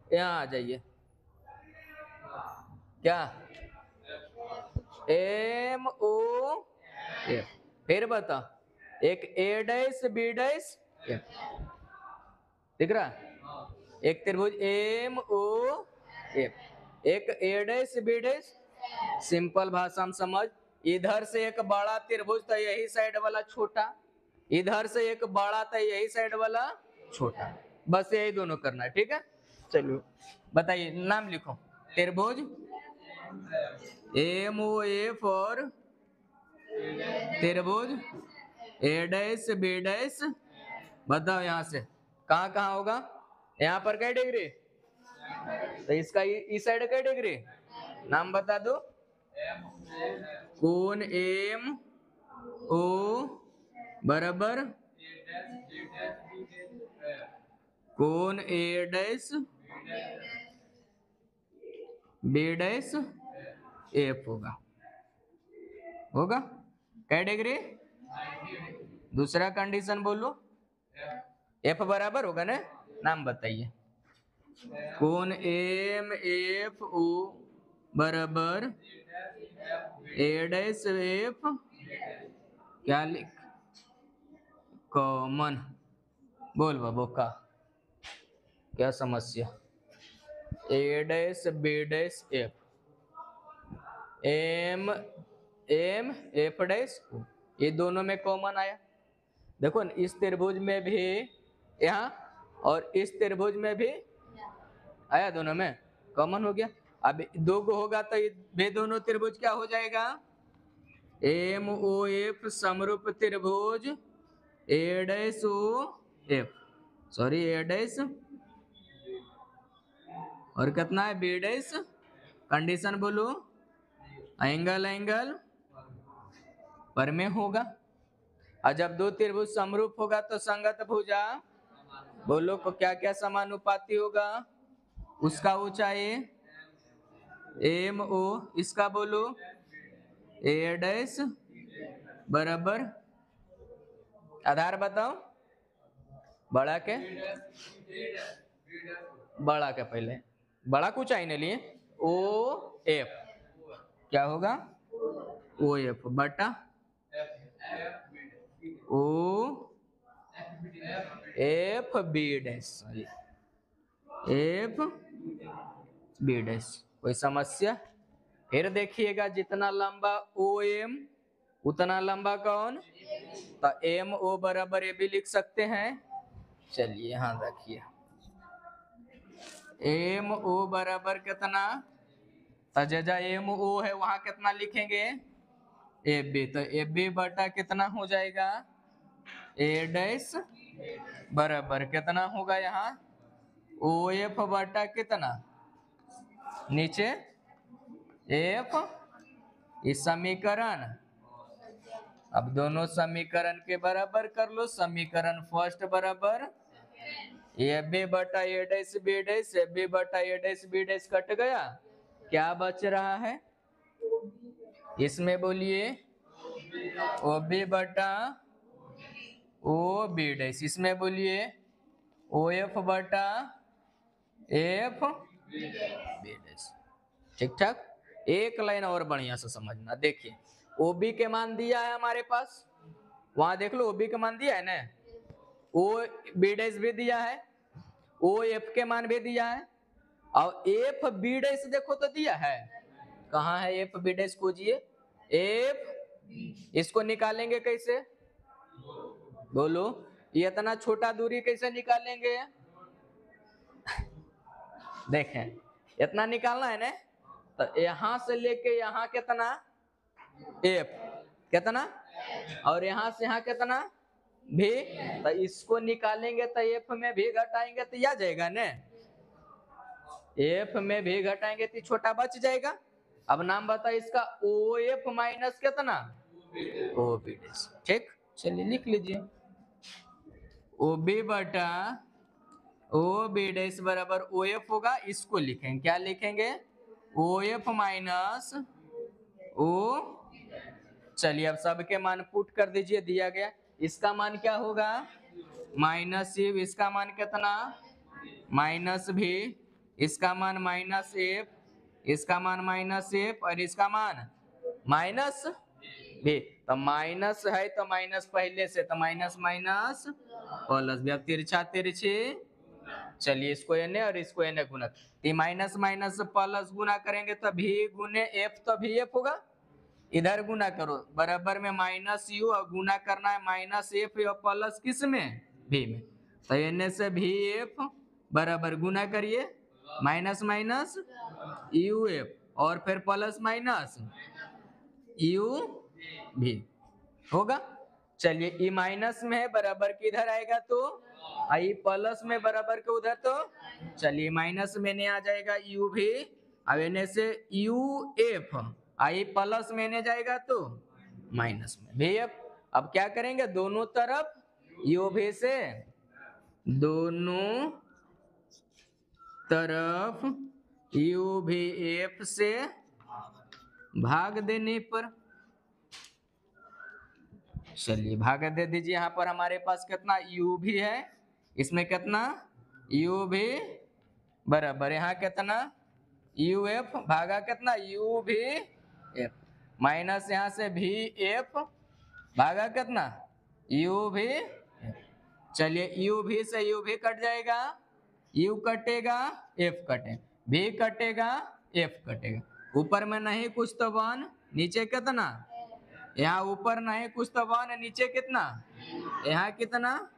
यहाँ आ जाइए क्या एम ओ एफ। फिर बता एक ए डैश बी डैश एफ दिख रहा, एक त्रिभुज एम ओ एफ, एक ए डैश बी डैश। सिंपल भाषा में समझ, इधर से एक बड़ा त्रिभुज तो यही साइड वाला छोटा, इधर से एक बड़ा तो यही साइड वाला छोटा, बस यही दोनों करना है। ठीक है चलो बताइए नाम लिखो। त्रिभुज एम ओ एफ और त्रिभुज ए डैश बी डैश। बताओ यहाँ से कहाँ कहाँ होगा, यहाँ पर क्या डिग्री, तो इसका इस साइड क्या डिग्री, नाम बता दो। कोण एम ओ बराबर कोण ए डैश बी डैश एफ होगा, होगा क्या डिग्री। दूसरा कंडीशन बोलो, एफ बराबर होगा ना, नाम बताइए। कोण एम एफ ओ बराबर ए डैश एफ, क्या लिख कॉमन, बोल बाबू का क्या समस्या। A dash B dash F, M M F dash, ये दोनों में कॉमन आया। देखो न, इस त्रिभुज में भी यहाँ और इस त्रिभुज में भी आया, दोनों में कॉमन हो गया। अब दो गो होगा तो ये दोनों त्रिभुज क्या हो जाएगा, एम ओ एफ समरूप त्रिभुज ए डैश ओ एफ, सॉरी ए डैश और कितना है बी डैश। कंडीशन बोलो, एंगल एंगल पर में होगा, और जब दो त्रिभुज समरूप होगा तो संगत भुजा बोलो को क्या क्या समानुपाती होगा, उसका ऊंचाई एम ओ, इसका बोलो ए डैश बराबर आधार बताओ, बड़ा के बड़ा के पहले बड़ा को ऊंचाई ने लिए ओ एफ, क्या होगा ओ एफ बटा O F B dash, F B dash. कोई समस्या। फिर देखिएगा जितना लंबा ओ एम उतना लंबा कौन, तो एम ओ बराबर ये भी लिख सकते हैं। चलिए यहाँ रखिए एम ओ बराबर कितना, तजा एम ओ है वहां कितना लिखेंगे ए बी, तो ए बी बटा कितना हो जाएगा ए डैश बराबर कितना होगा यहाँ ओ एफ बटा कितना नीचे एफ, इस समीकरण। अब दोनों समीकरण के बराबर कर लो, समीकरण फर्स्ट बराबर ए बी बटा A dash B dash, A B बटा A dash B dash cut गया, क्या बच रहा है इसमें बोलिए ओ बी बटा ओ बी डैश, इसमें बोलिए ओ एफ बटा एफ बी डैश। ठीक ठाक। एक लाइन और बढ़िया से समझना, देखिए ओ बी के मान दिया है हमारे पास, वहां देख लो ओ बी के मान दिया है ना, ओ बी डैश भी दिया है, ओ एफ के मान भी दिया है, और एफ बी डैश देखो तो दिया है, कहाँ है एफ बी डैश खोजिए, एफ इसको निकालेंगे कैसे बोलो, ये इतना छोटा दूरी कैसे निकालेंगे देखें इतना निकालना है ना, तो यहां से लेके यहाँ कितना एफ कितना, और यहाँ से यहाँ कितना भी, तो इसको निकालेंगे तो एफ में भी घटाएंगे तो आ जाएगा ना, एफ में भी घटाएंगे तो छोटा बच जाएगा, अब नाम बता इसका, ओ एफ माइनस कितना, ओ बी डैश। ठीक, चलिए लिख लीजिए, ओ बी बटा ओ बी डैश बराबर ओ एफ होगा। इसको लिखेंगे, क्या लिखेंगे, ओ एफ माइनस ओ। चलिए अब सबके मान पुट कर दीजिए, दिया गया। इसका मान क्या होगा, माइनस एफ, इसका मान कितना, माइनस भी, इसका मान माइनस एफ, इसका मान माइनस एफ, और इसका मान माइनस भी। तो माइनस है तो माइनस पहले से, तो माइनस माइनस प्लस भी। अब तिरछा तिरछी, चलिए इसको एन और इसको एन गुना, माइनस माइनस प्लस गुना करेंगे तो भी गुने एफ, तो भी एफ होगा। इधर गुना करो, बराबर में माइनस यू, और गुना करना है माइनस एफ प्लस किस में, भी में। तो एन से भी एफ बराबर गुना करिए, माइनस माइनस यू एफ, और फिर प्लस माइनस यू भी होगा। चलिए ई माइनस में है, बराबर के इधर आएगा तो आई, प्लस में बराबर के उधर, तो चलिए माइनस में ने आ जाएगा यू भी, अब एने से यू एफ, आई प्लस में ने जाएगा तो माइनस में भी एफ। अब क्या करेंगे, दोनों तरफ यू भी से, दोनों तरफ यू भी एफ से भाग देने पर, चलिए भाग दे दीजिए। यहाँ पर हमारे पास कितना u भी है, इसमें कितना u भी बराबर, यहाँ कितना u f भागा कितना u भी f, माइनस यहाँ से भी f भागा कितना u भी f। चलिए u भी से u भी कट जाएगा, u कटेगा f कटे, भी कटेगा f कटेगा। ऊपर में नहीं कुछ तो वन, नीचे कितना, यहाँ ऊपर नहीं कुछ तो वन, नीचे कितना, यहाँ कितना,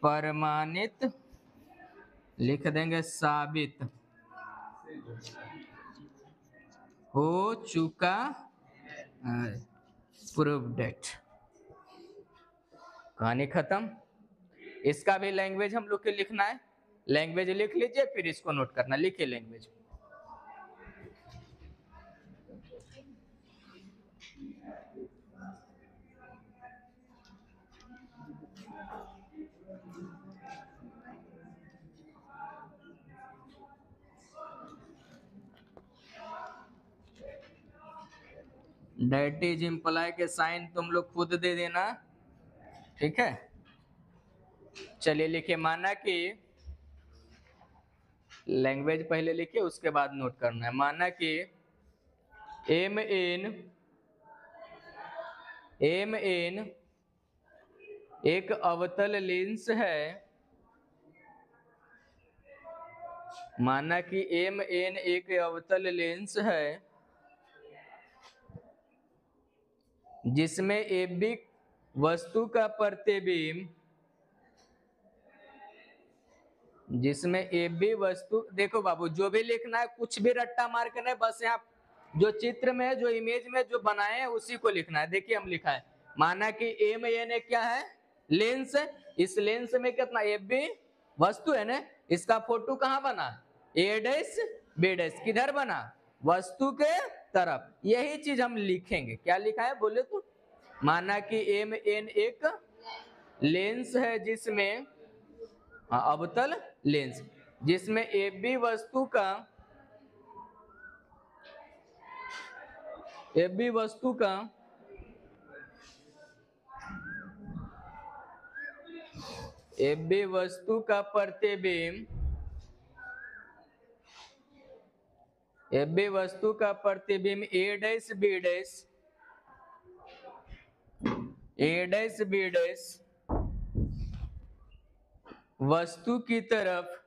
प्रमाणित लिख देंगे, साबित हो चुका, प्रूव्ड इट, कहानी खत्म। इसका भी लैंग्वेज हम लोग के लिखना है, लैंग्वेज लिख लीजिए, फिर इसको नोट करना, लिखिए लैंग्वेज। डेट इज इम्प्लाई के साइन तुम लोग खुद दे देना, ठीक है। चलिए लिखिए, माना कि लैंग्वेज पहले लिखिए, उसके बाद नोट करना है। माना कि एम एन एक अवतल लेंस है, माना कि एम एन एक अवतल लेंस है जिसमें ए बी वस्तु का प्रतिबिंब, जिसमें ए बी वस्तु, देखो बाबू जो भी लिखना है कुछ भी रट्टा मार के नहीं, बस यहाँ जो चित्र में जो इमेज में जो बनाए हैं उसी को लिखना है। देखिए हम लिखा है, माना कि एम एन एक क्या है, लेंस है, इस लेंस में कितना ए बी वस्तु है ना, इसका फोटो कहाँ बना, ए डैश बी डैश, किधर बना, वस्तु के तरफ। यही चीज हम लिखेंगे, क्या लिखा है बोले तो, माना कि एम एन एक लेंस है जिसमें, अवतल लेंस जिसमें ए बी वस्तु का, ए बी वस्तु का ए बी वस्तु का प्रतिबिंब, ए बी वस्तु का प्रतिबिंब ए डैश बी डैश, ए डैश बी डैश वस्तु की तरफ,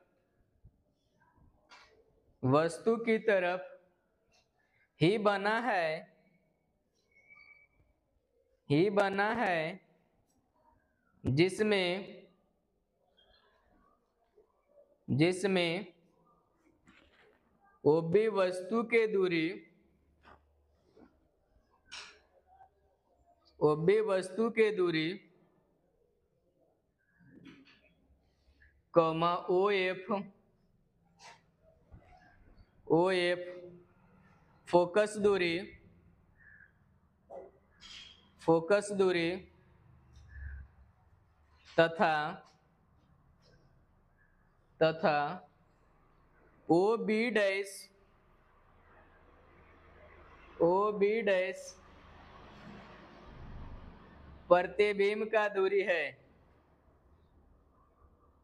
वस्तु की तरफ ही बना है, ही बना है जिसमें, जिसमें ओ बी वस्तु के दूरी, ओ बी वस्तु के दूरी कॉमा ओ एफ फोकस दूरी तथा ओ बी डैश प्रतिबिंब का दूरी है।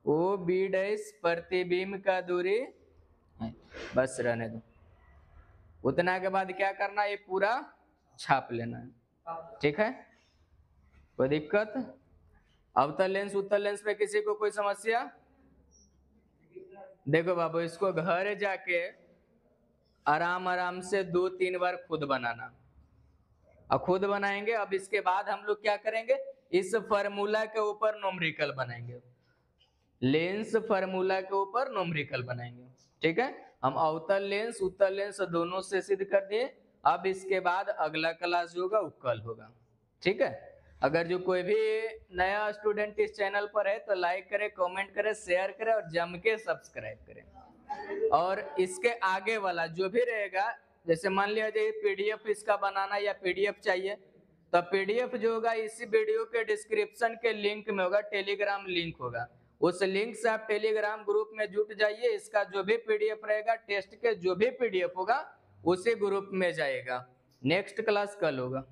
ओ बी डैश प्रतिबिंब का दूरी है। बस रहने दो। उतना के बाद क्या करना, ये पूरा छाप लेना है। ठीक है, कोई दिक्कत? अवतल लेंस उत्तल लेंस में किसी को कोई समस्या? देखो बाबू, इसको घर जाके आराम से 2-3 बार खुद बनाना। और खुद बनाएंगे। अब इसके बाद हम लोग क्या करेंगे, इस फार्मूला के ऊपर न्यूमेरिकल बनाएंगे। लेंस फार्मूला के ऊपर न्यूमेरिकल बनाएंगे। ठीक है, हम अवतल लेंस उत्तल लेंस दोनों से सिद्ध कर दिए। अब इसके बाद अगला क्लास जो होगा वो कल होगा। ठीक है, अगर जो कोई भी नया स्टूडेंट इस चैनल पर है तो लाइक करे, कमेंट करे, शेयर करे और जम के सब्सक्राइब करें। और इसके आगे वाला जो भी रहेगा, जैसे मान लिया जाए पीडीएफ इसका बनाना या पीडीएफ चाहिए, तो पीडीएफ जो होगा इसी वीडियो के डिस्क्रिप्शन के लिंक में होगा, टेलीग्राम लिंक होगा। उस लिंक से आप टेलीग्राम ग्रुप में जुट जाइए। इसका जो भी पीडीएफ रहेगा, टेस्ट के जो भी पीडीएफ होगा उसी ग्रुप में जाएगा। नेक्स्ट क्लास कल होगा।